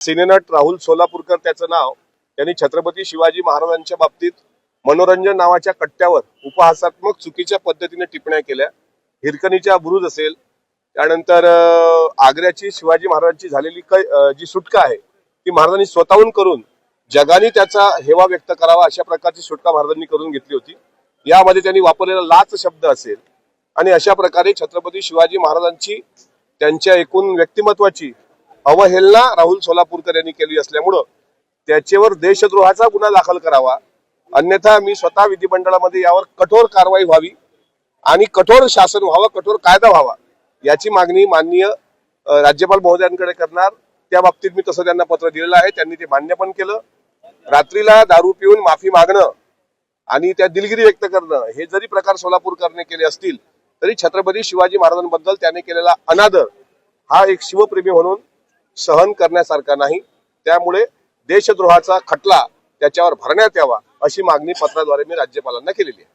सिनेनट राहुल सोलापूरकर त्याचं नाव, त्यांनी छत्रपती शिवाजी महाराजांच्या बाबतीत मनोरंजन नावाच्या कट्ट्यावर उपहासात्मक चुकीच्या पद्धतीने टिप्पण्या केल्या। हिरकणीच्या बुरुज असेल, त्यानंतर आग्र्याची शिवाजी महाराजांची झालेली जी सुटका आहे ती महाराजांनी स्वतःहून करून जगाने त्याचा हेवा व्यक्त करावा अशा प्रकारची सुटका महाराजांनी करून घेतली होती। यामध्ये त्यांनी वापरलेला लाच शब्द असेल आणि अशा प्रकारे छत्रपती शिवाजी महाराजांची त्यांच्या एकूण व्यक्तिमत्वाची अवहेलना राहुल सोलापूरकर यांनी केली असल्यामुळे त्याच्यावर देशद्रोहाचा गुन्हा दाखल करावा, अन्यथा मी स्वतः विधिमंडळामध्ये यावर कठोर कारवाई व्हावी आणि कठोर शासन व्हावं, कठोर कायदा व्हावा याची मागणी माननीय राज्यपाल महोदयांकडे करणार। त्या बाबतीत मी तसं त्यांना पत्र दिलेलं आहे, त्यांनी ते मान्य पण केलं। रात्रीला दारू पिऊन माफी मागणं आणि त्या दिलगिरी व्यक्त करणं हे जरी प्रकार सोलापूरकरने केले असतील तरी छत्रपती शिवाजी महाराजांबद्दल त्याने केलेला अनादर हा एक शिवप्रेमी म्हणून सहन करण्यासारखा नाही। त्यामुळे देशद्रोहाचा खटला त्याच्यावर भरण्यात यावा अशी मागणी पत्राद्वारे मी राज्यपालांना केलेली आहे।